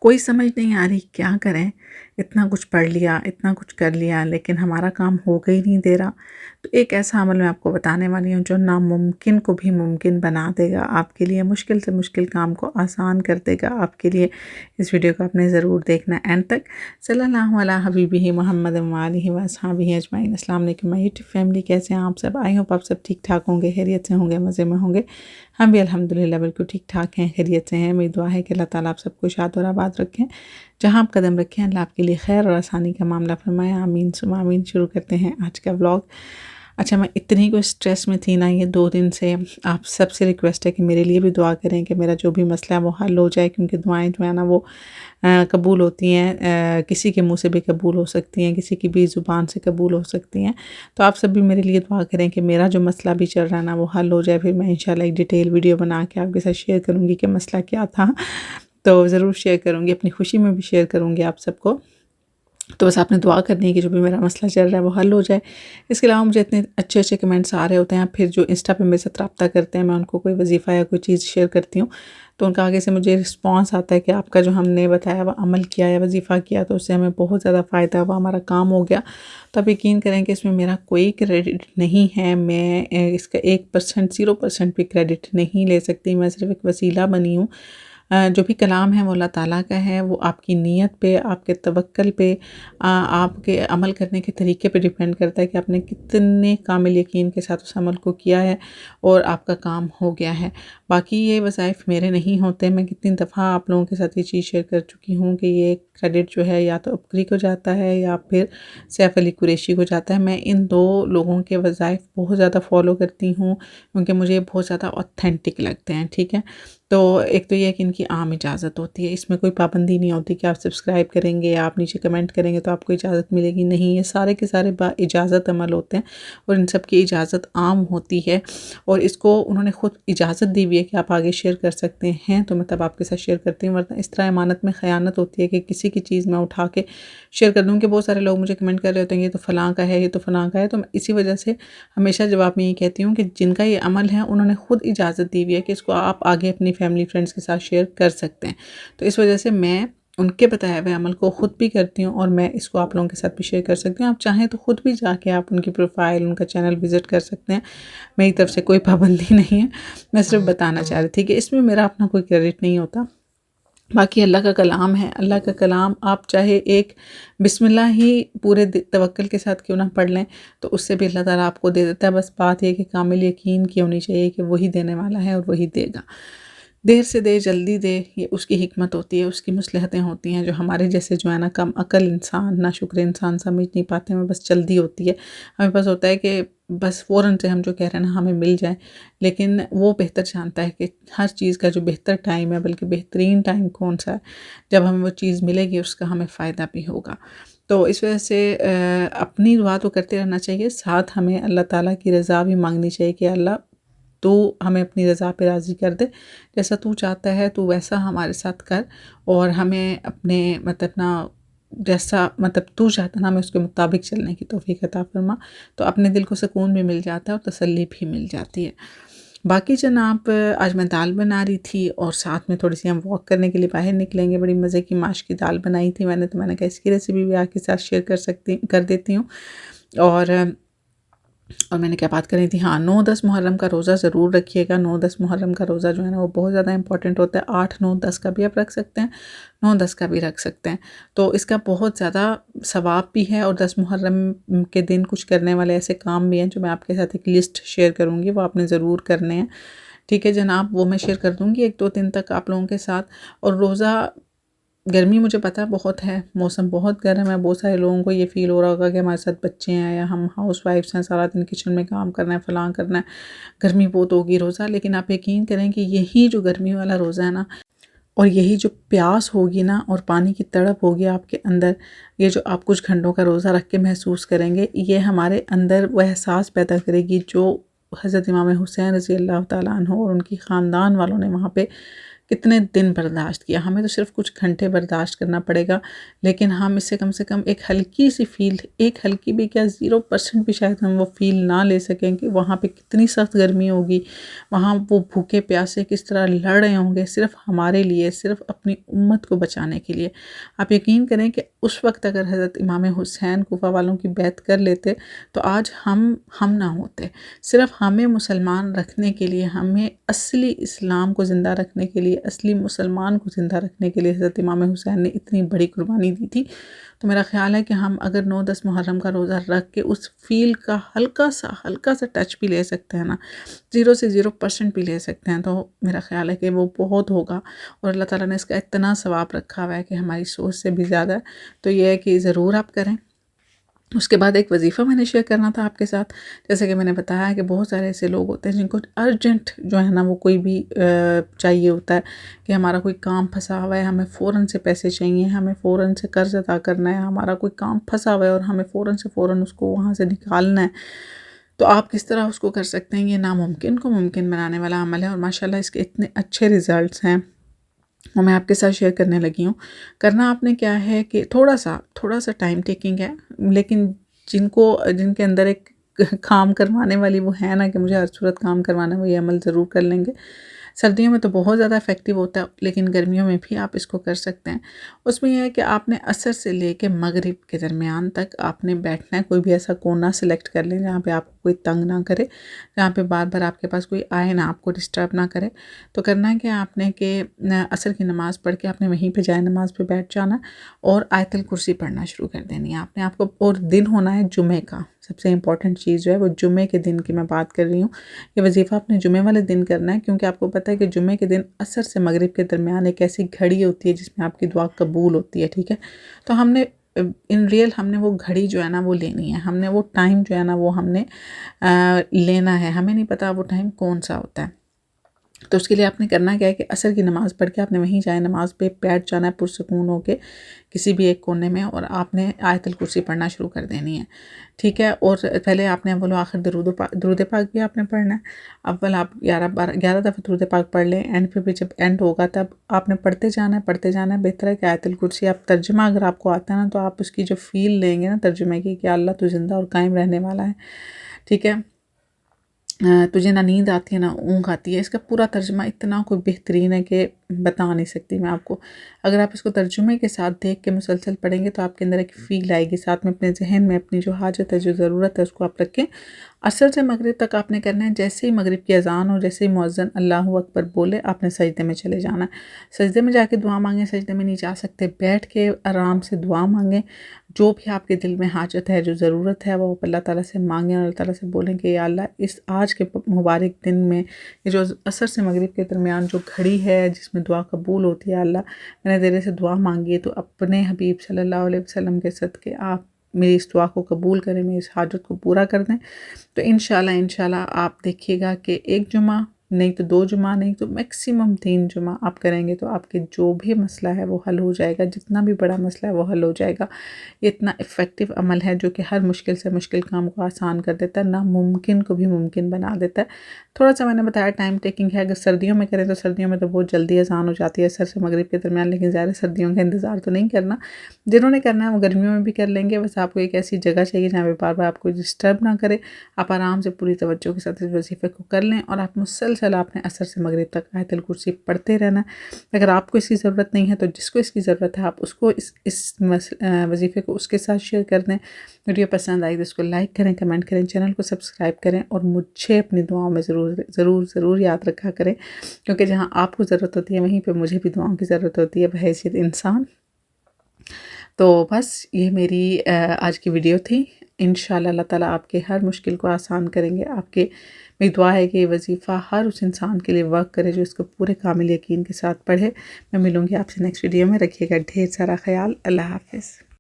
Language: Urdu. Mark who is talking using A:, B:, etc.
A: کوئی سمجھ نہیں آ رہی کیا کریں، اتنا کچھ پڑھ لیا، اتنا کچھ کر لیا، لیکن ہمارا کام ہو گئی نہیں دے رہا۔ تو ایک ایسا عمل میں آپ کو بتانے والی ہوں جو ناممکن کو بھی ممکن بنا دے گا آپ کے لیے، مشکل سے مشکل کام کو آسان کر دے گا آپ کے لیے۔ اس ویڈیو کو آپ نے ضرور دیکھنا اینڈ تک۔ صلی اللہ علی حبیبہ محمد وآلہ وصحبہ اجمعین۔ السلام علیکم مائی یوٹیوب فیملی، کیسے ہیں آپ سب؟ آئی ہوپ آپ سب ٹھیک ٹھاک ہوں گے، خیریت سے ہوں گے، مزے میں ہوں گے۔ ہم بھی الحمدللہ بالکل ٹھیک ٹھاک ہیں، خیریت سے ہیں۔ میری دعا ہے کہ اللہ تعالیٰ آپ سب کو شاد اور آباد رکھیں، جہاں آپ قدم رکھیں اللہ آپ کے لیے خیر اور آسانی کا معاملہ فرمائے، آمین ثم آمین۔ شروع کرتے ہیں آج کا ولاگ۔ اچھا، میں اتنی کوئی سٹریس میں تھی نا یہ 2 دن سے، آپ سب سے ریکویسٹ ہے کہ میرے لیے بھی دعا کریں کہ میرا جو بھی مسئلہ ہے وہ حل ہو جائے، کیونکہ دعائیں جو ہیں نا وہ قبول ہوتی ہیں، کسی کے منہ سے بھی قبول ہو سکتی ہیں، کسی کی بھی زبان سے قبول ہو سکتی ہیں۔ تو آپ سب بھی میرے لیے دعا کریں کہ میرا جو مسئلہ بھی چل رہا ہے نا وہ حل ہو جائے، پھر میں انشاءاللہ ایک ڈیٹیل ویڈیو بنا کے آپ کے ساتھ شیئر کروں گی کہ مسئلہ کیا تھا، تو ضرور شیئر کروں گی، اپنی خوشی میں بھی شیئر کروں گی آپ سب کو۔ تو بس آپ نے دعا کرنی ہے کہ جو بھی میرا مسئلہ چل رہا ہے وہ حل ہو جائے۔ اس کے علاوہ مجھے اتنے اچھے اچھے کمنٹس آ رہے ہوتے ہیں، پھر جو انسٹا پہ میرے ساتھ رابطہ کرتے ہیں، میں ان کو کوئی وظیفہ یا کوئی چیز شیئر کرتی ہوں تو ان کا آگے سے مجھے رسپانس آتا ہے کہ آپ کا جو ہم نے بتایا وہ عمل کیا یا وظیفہ کیا تو اس سے ہمیں بہت زیادہ فائدہ ہوا، ہمارا کام ہو گیا۔ تو آپ یقین کریں کہ اس میں میرا کوئی کریڈٹ نہیں ہے، میں اس کا 1% 0% بھی کریڈٹ نہیں لے سکتی، میں صرف ایک وسیلہ بنی ہوں۔ جو بھی کلام ہے وہ اللہ تعالیٰ کا ہے، وہ آپ کی نیت پہ، آپ کے توکل پہ، آپ کے عمل کرنے کے طریقے پہ ڈیپینڈ کرتا ہے کہ آپ نے کتنے کامل یقین کے ساتھ اس عمل کو کیا ہے اور آپ کا کام ہو گیا ہے۔ باقی یہ وظائف میرے نہیں ہوتے، میں کتنی دفعہ آپ لوگوں کے ساتھ یہ چیز شیئر کر چکی ہوں کہ یہ کریڈٹ جو ہے یا تو عبقری کو جاتا ہے یا پھر سیف علی قریشی کو جاتا ہے۔ میں ان 2 لوگوں کے وظائف بہت زیادہ فالو کرتی ہوں کیونکہ مجھے بہت زیادہ اوتھینٹک لگتے ہیں، ٹھیک ہے۔ تو ایک تو یہ کہ ان کی عام اجازت ہوتی ہے، اس میں کوئی پابندی نہیں ہوتی کہ آپ سبسکرائب کریں گے یا آپ نیچے کمنٹ کریں گے تو آپ کو اجازت ملے گی، نہیں، یہ سارے کے سارے با اجازت عمل ہوتے ہیں اور ان سب کی اجازت عام ہوتی ہے، اور اس کو انہوں نے خود اجازت دی ہوئی ہے کہ آپ آگے شیئر کر سکتے ہیں، تو میں تب آپ کے ساتھ شیئر کرتی ہوں، ورنہ اس طرح امانت میں خیانت ہوتی ہے کہ کسی کی چیز میں اٹھا کے شیئر کر دوں کہ بہت سارے لوگ مجھے کمنٹ کر رہے ہوتے ہیں یہ تو فلاں کا ہے، یہ تو فلاں کا ہے، تو میں اسی وجہ سے ہمیشہ جواب میں یہ کہتی ہوں کہ جن کا یہ عمل ہے انہوں نے خود اجازت دی ہوئی ہے کہ اس کو آپ آگے اپنی فیملی فرینڈس کے ساتھ شیئر کر سکتے ہیں، تو اس وجہ سے میں ان کے بتائے ہوئے عمل کو خود بھی کرتی ہوں اور میں اس کو آپ لوگوں کے ساتھ بھی شیئر کر سکتی ہوں۔ آپ چاہیں تو خود بھی جا کے آپ ان کی پروفائل، ان کا چینل وزٹ کر سکتے ہیں، میری طرف سے کوئی پابندی نہیں ہے، میں صرف بتانا چاہ رہی تھی کہ اس میں میرا اپنا کوئی کریڈٹ نہیں ہوتا۔ باقی اللہ کا کلام ہے، اللہ کا کلام آپ چاہے ایک بسم اللہ ہی پورے توکل کے ساتھ کیوں نہ پڑھ لیں تو اس سے بھی اللہ تعالیٰ آپ کو دے دیتا ہے، بس بات یہ کہ کامل یقین کی ہونی چاہیے کہ وہی دینے والا ہے اور وہی دے گا، دیر سے دے جلدی دے، یہ اس کی حکمت ہوتی ہے، اس کی مصلحتیں ہوتی ہیں، جو ہمارے جیسے جو ہے نا کم عقل انسان، نا شکر انسان سمجھ نہیں پاتے، ہمیں بس جلدی ہوتی ہے، ہمیں بس ہوتا ہے کہ بس فوراً سے ہم جو کہہ رہے ہیں نا ہمیں مل جائے، لیکن وہ بہتر جانتا ہے کہ ہر چیز کا جو بہتر ٹائم ہے، بلکہ بہترین ٹائم کون سا ہے، جب ہمیں وہ چیز ملے گی اس کا ہمیں فائدہ بھی ہوگا۔ تو اس وجہ سے اپنی دعا تو کرتے رہنا چاہیے، ساتھ ہمیں اللہ تعالیٰ کی رضا بھی مانگنی چاہیے کہ اللہ تو ہمیں اپنی رضا پہ راضی کر دے، جیسا تو چاہتا ہے تو ویسا ہمارے ساتھ کر، اور ہمیں اپنے مطلب نا جیسا مطلب تو چاہتا ہے نا ہمیں اس کے مطابق چلنے کی توفیق عطا فرما، تو اپنے دل کو سکون بھی مل جاتا ہے اور تسلی بھی مل جاتی ہے۔ باقی جناب آج میں دال بنا رہی تھی اور ساتھ میں تھوڑی سی ہم واک کرنے کے لیے باہر نکلیں گے، بڑی مزے کی ماش کی دال بنائی تھی میں نے، تو میں نے کہا اس کی ریسیپی بھی آپ کے ساتھ شیئر کر دیتی ہوں، اور میں نے کیا بات کرنی تھی، ہاں 9-10 محرم کا روزہ ضرور رکھیے گا۔ 9-10 محرم کا روزہ جو ہے نا وہ بہت زیادہ امپورٹنٹ ہوتا ہے، 8-9-10 کا بھی آپ رکھ سکتے ہیں، 9-10 کا بھی رکھ سکتے ہیں، تو اس کا بہت زیادہ ثواب بھی ہے، اور 10 محرم کے دن کچھ کرنے والے ایسے کام بھی ہیں جو میں آپ کے ساتھ ایک لسٹ شیئر کروں گی، وہ آپ نے ضرور کرنے ہیں، ٹھیک ہے جناب، وہ میں شیئر کر دوں گی 1-2 دن تک آپ لوگوں کے ساتھ۔ اور روزہ، گرمی مجھے پتہ بہت ہے، موسم بہت گرم ہے، بہت سارے لوگوں کو یہ فیل ہو رہا ہوگا کہ ہمارے ساتھ بچے ہیں یا ہم ہاؤس وائفس ہیں، سارا دن کچن میں کام کرنا ہے، فلاں کرنا ہے، گرمی بہت ہوگی روزہ، لیکن آپ یقین کریں کہ یہی جو گرمی والا روزہ ہے نا، اور یہی جو پیاس ہوگی نا اور پانی کی تڑپ ہوگی آپ کے اندر، یہ جو آپ کچھ گھنٹوں کا روزہ رکھ کے محسوس کریں گے، یہ ہمارے اندر وہ احساس پیدا کرے گی جو حضرت امام حسین رضی اللہ تعالیٰ عنہ اور ان کی خاندان والوں نے وہاں پہ کتنے دن برداشت کیا، ہمیں تو صرف کچھ گھنٹے برداشت کرنا پڑے گا، لیکن ہم اس سے کم ایک ہلکی سی فیل، ایک ہلکی بھی کیا 0% بھی شاید ہم وہ فیل نہ لے سکیں کہ وہاں پہ کتنی سخت گرمی ہوگی، وہاں وہ بھوکے پیاسے کس طرح لڑ رہے ہوں گے صرف ہمارے لیے، صرف اپنی امت کو بچانے کے لیے۔ آپ یقین کریں کہ اس وقت اگر حضرت امام حسین کوفہ والوں کی بیعت کر لیتے تو آج ہم نہ ہوتے۔ صرف ہمیں مسلمان رکھنے کے لیے، ہمیں اصلی اسلام کو زندہ رکھنے کے لیے، اصلی مسلمان کو زندہ رکھنے کے لیے حضرت امام حسین نے اتنی بڑی قربانی دی تھی۔ تو میرا خیال ہے کہ ہم اگر 9-10 محرم کا روزہ رکھ کے اس فیل کا ہلکا سا ٹچ بھی لے سکتے ہیں نا، 0% بھی لے سکتے ہیں، تو میرا خیال ہے کہ وہ بہت ہوگا، اور اللہ تعالیٰ نے اس کا اتنا ثواب رکھا ہوا ہے کہ ہماری سوچ سے بھی زیادہ ہے۔ تو یہ ہے کہ ضرور آپ کریں۔ اس کے بعد ایک وظیفہ میں نے شیئر کرنا تھا آپ کے ساتھ، جیسے کہ میں نے بتایا کہ بہت سارے ایسے لوگ ہوتے ہیں جن کو ارجنٹ جو ہے نا وہ کوئی بھی چاہیے ہوتا ہے کہ ہمارا کوئی کام پھنسا ہوا ہے، ہمیں فوراً سے پیسے چاہیے، ہمیں فوراً سے قرض ادا کرنا ہے، ہمارا کوئی کام پھنسا ہوا ہے اور ہمیں فوراً اس کو وہاں سے نکالنا ہے۔ تو آپ کس طرح اس کو کر سکتے ہیں؟ یہ ناممکن کو ممکن بنانے والا عمل ہے، اور ماشاءاللہ اس کے اتنے اچھے ریزلٹس ہیں، وہ میں آپ کے ساتھ شیئر کرنے لگی ہوں۔ کرنا آپ نے کیا ہے کہ تھوڑا سا ٹائم ٹیکنگ ہے، لیکن جن کے اندر ایک کام کروانے والی وہ ہے نا کہ مجھے ہر صورت کام کروانا ہے، وہ یہ عمل ضرور کر لیں گے۔ سردیوں میں تو بہت زیادہ افیکٹو ہوتا ہے، لیکن گرمیوں میں بھی آپ اس کو کر سکتے ہیں۔ اس میں یہ ہے کہ آپ نے عصر سے لے کے مغرب کے درمیان تک آپ نے بیٹھنا ہے، کوئی بھی ایسا کونا سلیکٹ کر لیں جہاں پہ آپ کو کوئی تنگ نہ کرے، جہاں پہ بار بار آپ کے پاس کوئی آئے نہ، آپ کو ڈسٹرب نہ کرے۔ تو کرنا ہے کہ آپ نے کہ عصر کی نماز پڑھ کے آپ نے وہیں پہ جائے نماز پہ بیٹھ جانا اور آیت الکرسی پڑھنا شروع کر دینی ہے آپ کو، اور دن ہونا ہے جمعے کا۔ سب سے امپورٹنٹ چیز جو ہے وہ جمعے کے دن کی میں بات کر رہی ہوں۔ یہ وظیفہ آپ نے جمعے والے دن کرنا ہے، کیونکہ آپ کو پتہ ہے کہ جمعے کے دن عصر سے مغرب کے درمیان ایک ایسی گھڑی ہوتی ہے جس میں آپ کی دعا قبول ہوتی ہے، ٹھیک ہے؟ تو ہم نے وہ گھڑی جو ہے نا وہ لینی ہے، ہم نے وہ ٹائم جو ہے نا وہ ہم نے لینا ہے، ہمیں نہیں پتا وہ ٹائم کون سا ہوتا ہے۔ تو اس کے لیے آپ نے کرنا کیا ہے کہ عصر کی نماز پڑھ کے آپ نے وہیں جائے نماز پہ بیٹھ جانا ہے پرسکون ہو کے کسی بھی ایک کونے میں، اور آپ نے آیت الکرسی پڑھنا شروع کر دینی ہے، ٹھیک ہے؟ اور پہلے آپ نے اول و آخر درود پاک بھی آپ نے پڑھنا ہے۔ اول آپ 11 دفعہ درود پاک پڑھ لیں، اینڈ پہ بھی جب اینڈ ہوگا تب آپ نے پڑھتے جانا ہے۔ بہتر ہے کہ آیت الکرسی آپ ترجمہ اگر آپ کو آتا ہے نا تو آپ اس کی جو فیل لیں گے نا ترجمے کی کہ اللہ تو زندہ اور قائم رہنے والا ہے، ٹھیک ہے؟ تجھے نہ نیند آتی ہے نہ اونگ آتی ہے، اس کا پورا ترجمہ اتنا کوئی بہترین ہے کہ بتا نہیں سکتی میں آپ کو۔ اگر آپ اس کو ترجمے کے ساتھ دیکھ کے مسلسل پڑھیں گے تو آپ کے اندر ایک فیل آئے گی، ساتھ میں اپنے ذہن میں اپنی جو حاجت ہے، جو ضرورت ہے، اس کو آپ رکھیں۔ عصر سے مغرب تک آپ نے کرنا ہے، جیسے ہی مغرب کی اذان ہو، جیسے ہی مؤذن اللہ اکبر بولے، آپ نے سجدے میں چلے جانا ہے۔ سجدے میں جا کے دعا مانگیں، سجدے میں نہیں جا سکتے بیٹھ کے آرام سے دعا مانگیں، جو بھی آپ کے دل میں حاجت ہے، جو ضرورت ہے، وہ اللہ تعالیٰ سے مانگیں، اور اللہ تعالیٰ سے بولیں کہ یا اللہ اس آج کے مبارک دن میں، یہ جو عصر سے مغرب کے درمیان جو گھڑی ہے جس میں دعا قبول ہوتی ہے، اللہ میں نے تیرے سے دعا مانگی ہے، تو اپنے حبیب صلی اللہ علیہ وسلم کے صدقے آپ میری اس دعا کو قبول کریں، میری اس حاجت کو پورا کر دیں۔ تو انشاءاللہ آپ دیکھیے گا کہ ایک جمعہ نہیں تو 2 جمعہ، نہیں تو میکسیمم 3 جمعہ آپ کریں گے تو آپ کے جو بھی مسئلہ ہے وہ حل ہو جائے گا، جتنا بھی بڑا مسئلہ ہے وہ حل ہو جائے گا۔ یہ اتنا افیکٹو عمل ہے جو کہ ہر مشکل سے مشکل کام کو آسان کر دیتا ہے، ناممکن کو بھی ممکن بنا دیتا ہے۔ تھوڑا سا میں نے بتایا ٹائم ٹیکنگ ہے، اگر سردیوں میں کریں تو سردیوں میں تو بہت جلدی اذان ہو جاتی ہے عصر سے مغرب کے درمیان، لیکن ظاہر سردیوں کا انتظار تو نہیں کرنا۔ جنہوں نے کرنا ہے وہ گرمیوں میں بھی کر لیں گے، بس آپ کو ایک ایسی جگہ چاہیے جہاں پہ بار بار آپ کو ڈسٹرب نہ کرے، آپ آرام سے پوری توجہ کے ساتھ اس وظیفے کو کر لیں، اور آپ مسلسل آپ نے عصر سے مغرب تک آیت الکرسی پڑھتے رہنا ہے۔ اگر آپ کو اس کی ضرورت نہیں ہے تو جس کو اس کی ضرورت ہے آپ اس کو اس وظیفے کو اس کے ساتھ شیئر کر دیں۔ ویڈیو پسند آئی تو اس کو لائک کریں، کمنٹ کریں، چینل کو سبسکرائب کریں، اور مجھے اپنی دعاؤں میں ضرور یاد رکھا کریں، کیونکہ جہاں آپ کو ضرورت ہوتی ہے وہیں پہ مجھے بھی دعاؤں کی ضرورت ہوتی ہے بحیثیت انسان۔ تو بس یہ میری آج کی ویڈیو تھی۔ انشاءاللہ اللہ تعالیٰ آپ کے ہر مشکل کو آسان کریں گے۔ میری دعا ہے کہ یہ وظیفہ ہر اس انسان کے لیے ورک کرے جو اس کو پورے کامل یقین کے ساتھ پڑھے۔ میں ملوں گی آپ سے نیکسٹ ویڈیو میں، رکھیے گا ڈھیر سارا خیال۔ اللہ حافظ۔